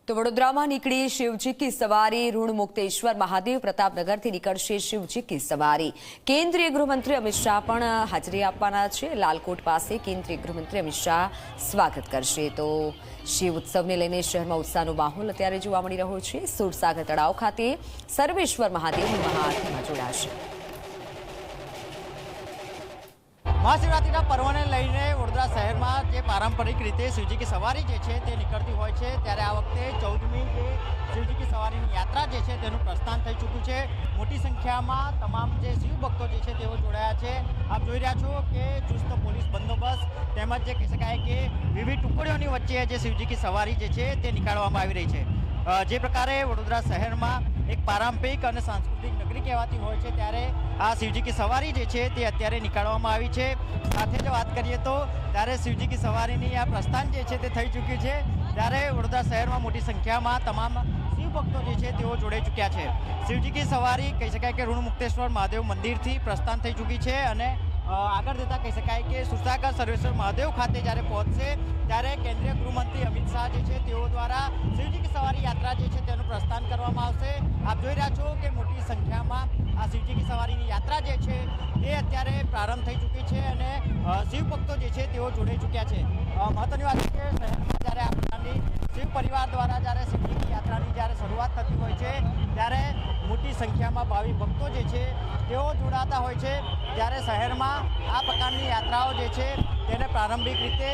तो वडोदरा में निकली शिवजी की सवारी ऋण मुक्तेश्वर महादेव प्रतापनगर थी निकळशे शिवजी की सवारी। केंद्रीय गृहमंत्री अमित शाह पण हाजरी आपवाना छे। लालकोट पास केंद्रीय गृहमंत्री अमित शाह स्वागत करशे। तो शिव उत्सव ने लईने शहर में उत्साहनो माहोल अत्यारे जोवा मळी रह्यो छे। सूरसागर तळाव खाते सर्वेश्वर महादेव महाआरती में जोડાશે। महाशिवरात्रिना पर्वने लईने वडोदरा शहर में जे पारंपरिक रीते शिवजी की सवारी जे छे ते निकळती होय छे, त्यारे आ वखते 14મી जे शिवजी की सवारी यात्रा जे छे तेनुं प्रस्थान थई चूक्युं छे। मोटी संख्या में तमाम जे शिव भक्तो जे छे तेओ जोड़ाया छे। आप जोई रह्या छो के चुस्त पोलीस बंदोबस्त तेमज जे कही शकाय के विविध टुकड़ीओनी वच्चे जे शिवजी की सवारी जे छे ते निकाळवामां आवी रही छे। जे प्रकारे वडोदरा शहर में एक पारंपरिक और सांस्कृतिक नगरी कहवाती होय छे, त्यारे आ शिवजी की सवारी जे छे ते अत्यारे निकाळवामां आवी छे। साथे जो बात करिए तो त्यारे शिवजी की सवारीनी आ प्रस्थान जे छे ते थई चूक्युं छे, त्यारे वडोदरा शहर में मोटी संख्या में तमाम शिव भक्तो जे छे तेओ जोड़ाई चूक्या छे। शिवजी की सवारी कही शकाय के ऋण मुक्तेश्वर महादेव मंदिर थी प्रस्थान थई चूकी छे अने आगळ जता कही शकाय के सूरसागर सर्वेश्वर महादेव खाते જ્યારે પહોંચશે ત્યારે કેન્દ્રીય ગૃહમંત્રી અમિત શાહ જે છે તેઓ દ્વારા શિવજી की સવારી યાત્રા જે છે તેનું પ્રસ્થાન કરવામાં આવશે। આપ જોઈ રહ્યા છો કે મોટી સંખ્યામાં આ શિવજી की સવારીની યાત્રા જે છે તે અત્યારે પ્રારંભ થઈ ચૂકી છે અને શિવ ભક્તો જે છે તેઓ જોડાઈ ચૂક્યા છે। મહત્વની વાત છે કે શહેરમાં જ્યારે આ પ્રકારની શિવ પરિવાર દ્વારા જ્યારે શિવજી की યાત્રાની જ્યારે શરૂઆત થતી હોય છે ત્યારે મોટી સંખ્યામાં ભાવિ ભક્તો જે છે તેઓ જોડાતા હોય છે। ત્યારે શહેરમાં આ પ્રકારની યાત્રાઓ જે છે તેને પ્રારંભિક રીતે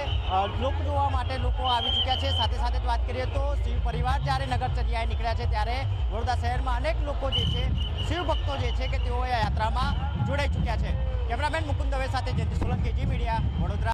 લોક જોવા માટે લોકો આવી ચૂક્યા છે। સાથે સાથે વાત કરીએ તો શિવ પરિવાર જ્યારે નગરચર્યાએ નીકળ્યા છે ત્યારે વડોદરા શહેરમાં અનેક લોકો જે છે શિવ ભક્તો જે છે કે તેઓ આ યાત્રામાં જોડાઈ ચૂક્યા છે। કેમેરામેન મુકુંદ દવે સાથે જયંતિ સોલંકી, જી મીડિયા, વડોદરા।